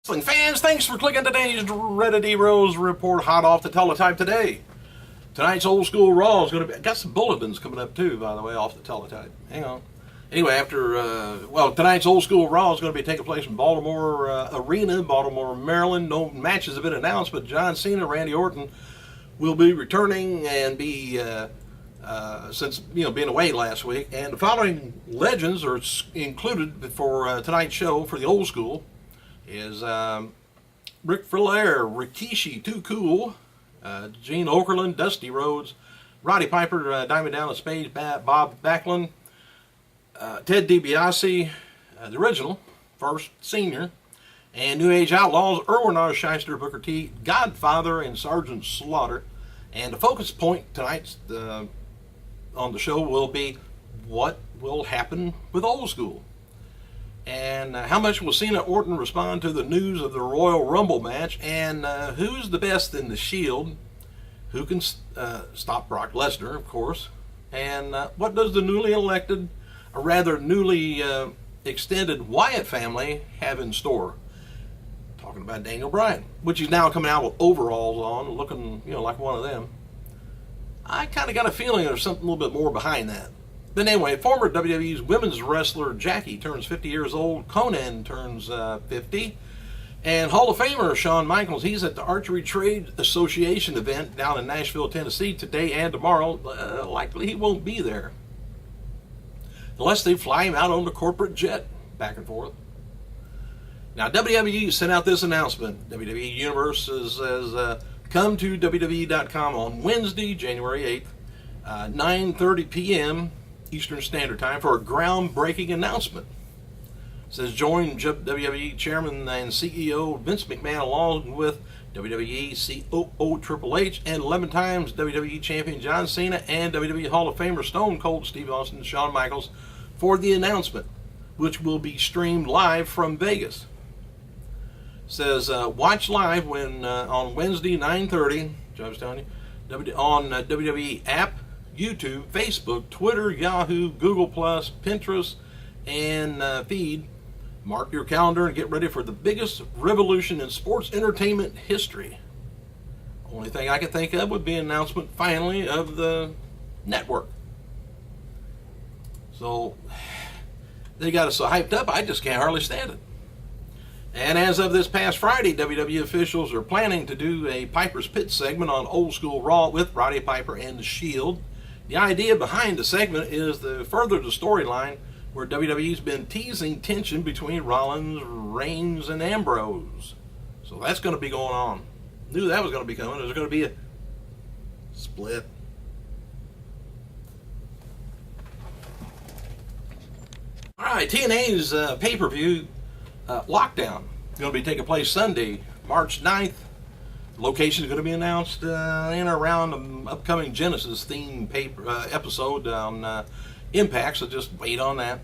Wrestling fans, thanks for clicking today's Reddit Rose report hot off the teletype today. Tonight's old school Raw is going to be. I got some bulletins coming up too, by the way, off the teletype. Hang on. Anyway, tonight's old school Raw is going to be taking place in Baltimore Arena, Baltimore, Maryland. No matches have been announced, but John Cena, Randy Orton will be returning and be since being away last week. And the following legends are included for tonight's show for the old school. Is Ric Flair, Rikishi, Too Cool, Gene Okerlund, Dusty Rhodes, Roddy Piper, Diamond Dallas Page, Bob Backlund, Ted DiBiase, the original, first senior, and New Age Outlaws, Erwin R. Shyster, Booker T, Godfather, and Sergeant Slaughter. And the focus point tonight on the show will be what will happen with old school. And how much will Cena Orton respond to the news of the Royal Rumble match? And who's the best in the Shield? Who can stop Brock Lesnar, of course? And what does the newly elected, or rather newly extended Wyatt family have in store? Talking about Daniel Bryan, which he's now coming out with overalls on, looking like one of them. I kind of got a feeling there's something a little bit more behind that. But anyway, former WWE's women's wrestler Jackie turns 50 years old. Conan turns 50. And Hall of Famer Shawn Michaels, he's at the Archery Trade Association event down in Nashville, Tennessee today and tomorrow. Likely he won't be there. Unless they fly him out on the corporate jet back and forth. Now, WWE sent out this announcement. WWE Universe says, come to WWE.com on Wednesday, January 8th, 9:30 p.m., Eastern Standard Time for a groundbreaking announcement. It says join WWE Chairman and CEO Vince McMahon along with WWE COO Triple H and 11 times WWE Champion John Cena and WWE Hall of Famer Stone Cold Steve Austin and Shawn Michaels for the announcement, which will be streamed live from Vegas. It says watch live on Wednesday 9:30. I was telling you on WWE app, YouTube, Facebook, Twitter, Yahoo, Google+, Pinterest, and feed. Mark your calendar and get ready for the biggest revolution in sports entertainment history. Only thing I can think of would be an announcement, finally, of the network. So, they got us so hyped up, I just can't hardly stand it. And as of this past Friday, WWE officials are planning to do a Piper's Pit segment on Old School Raw with Roddy Piper and The Shield. The idea behind the segment is to further the storyline where WWE's been teasing tension between Rollins, Reigns, and Ambrose. So that's going to be going on. Knew that was going to be coming. There's going to be a split. All right, TNA's pay-per-view Lockdown is going to be taking place Sunday, March 9th. Location is going to be announced in and around an upcoming Genesis theme episode on Impact, so just wait on that.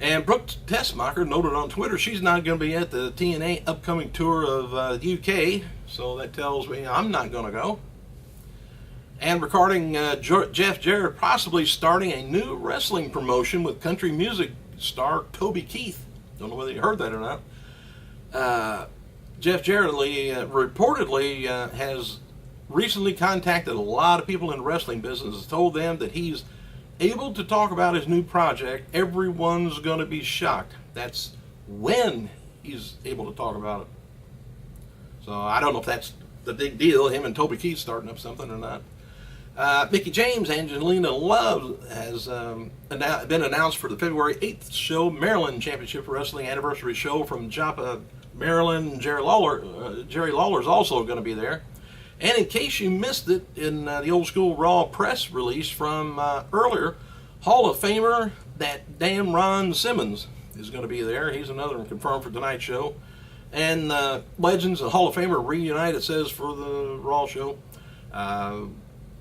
And Brooke Tessmacher noted on Twitter she's not going to be at the TNA upcoming tour of the UK, so that tells me I'm not going to go. And regarding Jeff Jarrett possibly starting a new wrestling promotion with country music star Toby Keith. Don't know whether you heard that or not. Jeff Jarrett reportedly has recently contacted a lot of people in the wrestling business, told them that he's able to talk about his new project. Everyone's going to be shocked. That's when he's able to talk about it. So I don't know if that's the big deal, him and Toby Keith starting up something or not. Mickie James, Angelina Love has been announced for the February 8th show, Maryland Championship Wrestling Anniversary Show from Joppa, Maryland. Jerry Lawler is also going to be there. And in case you missed it in the Old School Raw press release from earlier, Hall of Famer, that damn Ron Simmons is going to be there. He's another one confirmed for tonight's show. And Legends and Hall of Famer reunite, it says, for the Raw show. And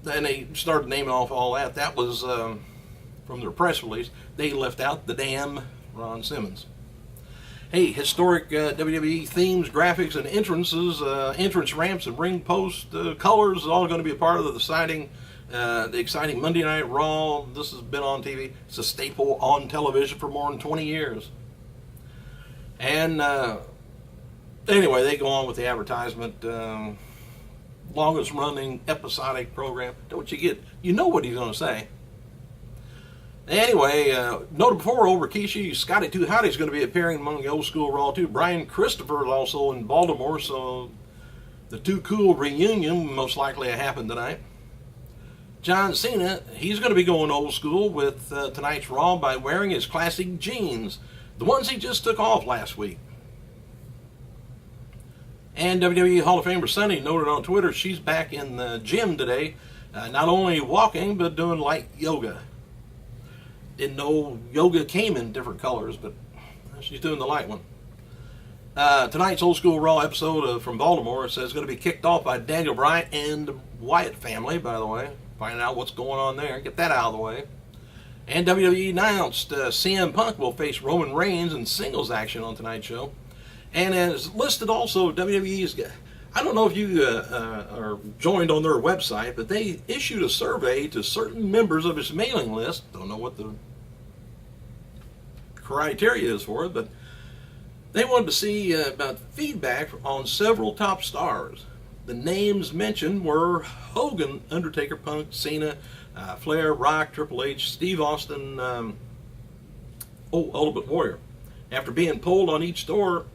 they started naming off all that. That was from their press release. They left out the damn Ron Simmons. Hey, historic WWE themes, graphics, and entrances, entrance ramps, and ring post colors is all going to be a part of the exciting Monday Night Raw. This has been on TV. It's a staple on television for more than 20 years. And Anyway, they go on with the advertisement. Longest running episodic program. Don't you get? You know what he's going to say. Anyway, noted before over Rikishi, Scotty 2 Hotty is going to be appearing among the old school Raw too. Brian Christopher is also in Baltimore, so the Too Cool reunion most likely happen tonight. John Cena, he's going to be going old school with tonight's Raw by wearing his classic jeans, the ones he just took off last week. And WWE Hall of Famer Sunny noted on Twitter she's back in the gym today, not only walking but doing light yoga. Didn't know yoga came in different colors, but she's doing the light one. Tonight's Old School Raw episode from Baltimore, it says, is going to be kicked off by Daniel Bryan and the Wyatt family, by the way. Find out what's going on there. Get that out of the way. And WWE announced CM Punk will face Roman Reigns in singles action on tonight's show. And as listed also, WWE's, I don't know if you are joined on their website, but they issued a survey to certain members of its mailing list. Don't know what the criteria is for it, but they wanted to see about feedback on several top stars. The names mentioned were Hogan, Undertaker, Punk, Cena, Flair, Rock, Triple H, Steve Austin, Ultimate Warrior. After being polled on each star,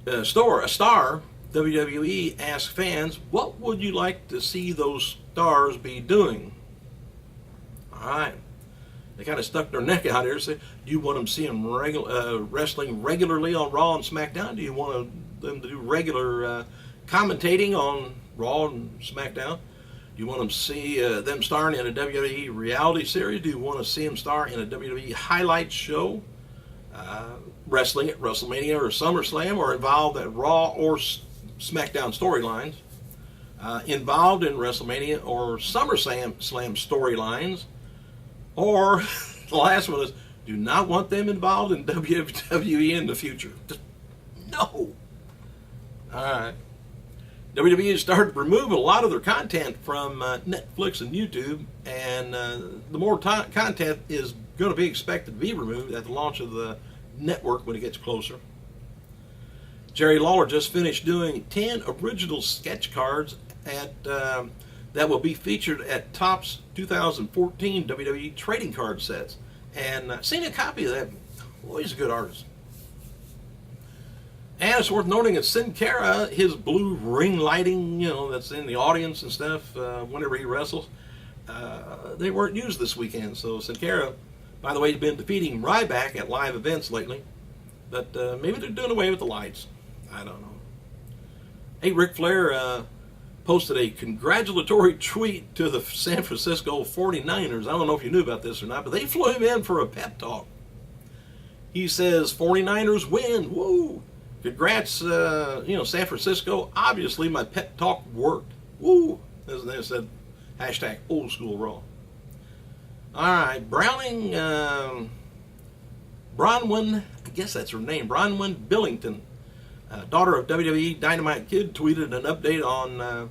WWE asked fans, what would you like to see those stars be doing? All right. They kind of stuck their neck out here and said, do you want them seeing wrestling regularly on Raw and SmackDown? Do you want them to do regular commentating on Raw and SmackDown? Do you want them to see them starring in a WWE reality series? Do you want to see them star in a WWE highlight show? Wrestling at WrestleMania or SummerSlam, or involved at Raw or SmackDown storylines? Involved in WrestleMania or SummerSlam storylines? Or the last one is, do not want them involved in WWE in the future. Just, no. Alright. WWE has started removing a lot of their content from Netflix and YouTube, and the more content is going to be expected to be removed at the launch of the network when it gets closer. Jerry Lawler just finished doing 10 original sketch cards at that will be featured at Topps 2014 WWE trading card sets. And seen a copy of that. Boy, he's a good artist. And it's worth noting that Sin Cara, his blue ring lighting, that's in the audience and stuff whenever he wrestles, they weren't used this weekend. So Sin Cara, by the way, has been defeating Ryback at live events lately. But maybe they're doing away with the lights. I don't know. Hey, Ric Flair posted a congratulatory tweet to the San Francisco 49ers. I don't know if you knew about this or not, but they flew him in for a pep talk. He says, 49ers win. Woo! Congrats, San Francisco. Obviously, my pep talk worked. Woo! As they said, hashtag old school Raw. All right, Bronwyn, I guess that's her name, Bronwyn Billington, daughter of WWE Dynamite Kid, tweeted an update on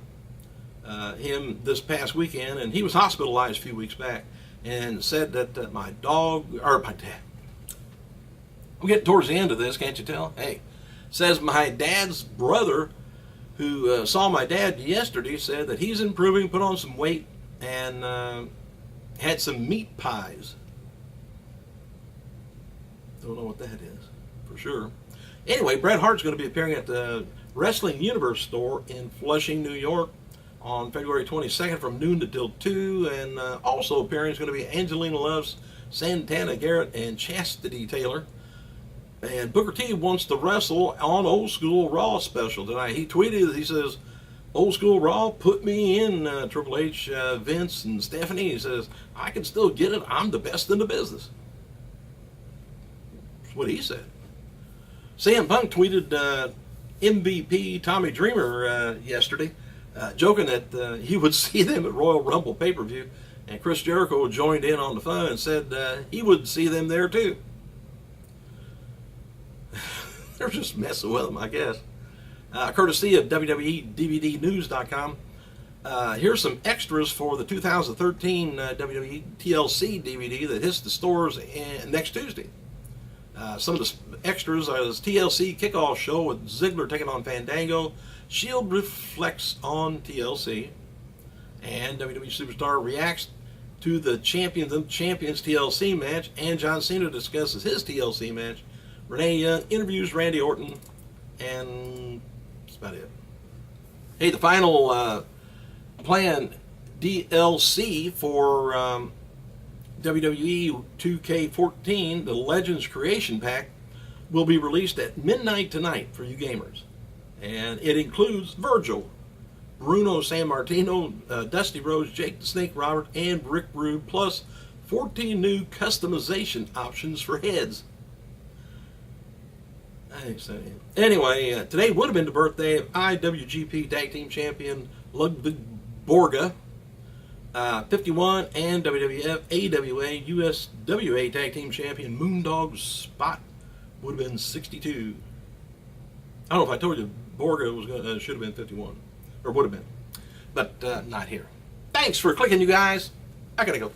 him this past weekend, and he was hospitalized a few weeks back, and said that my dad, I'm getting towards the end of this, can't you tell? Hey, says my dad's brother, who saw my dad yesterday, said that he's improving, put on some weight, and had some meat pies. Don't know what that is, for sure. Anyway, Bret Hart's going to be appearing at the Wrestling Universe store in Flushing, New York on February 22nd from noon till 2. And also appearing is going to be Angelina Love's Santana Garrett and Chastity Taylor. And Booker T wants to wrestle on Old School Raw special tonight. He tweeted, he says, Old School Raw, put me in, Triple H, Vince, and Stephanie. He says, I can still get it. I'm the best in the business. That's what he said. CM Punk tweeted MVP Tommy Dreamer yesterday, joking that he would see them at Royal Rumble pay-per-view. And Chris Jericho joined in on the fun and said he would see them there too. They're just messing with them, I guess. Courtesy of WWEDVDnews.com. Here's some extras for the 2013 WWE TLC DVD that hits the stores next Tuesday. Some of the extras are this TLC kickoff show with Ziggler taking on Fandango. Shield reflects on TLC. And WWE Superstar reacts to the Champions of Champions TLC match. And John Cena discusses his TLC match. Renee Young interviews Randy Orton. And that's about it. Hey, the final planned DLC for WWE 2K14, the Legends Creation Pack, will be released at midnight tonight for you gamers. And it includes Virgil, Bruno Sammartino, Dusty Rhodes, Jake the Snake Robert, and Rick Rude, plus 14 new customization options for heads. I think so. Anyway, today would have been the birthday of IWGP Tag Team Champion Ludwig Borga, 51, and WWF AWA USWA Tag Team Champion Moondog Spot would have been 62. I don't know if I told you Borga was should have been 51, or would have been, but not here. Thanks for clicking, you guys. I gotta go.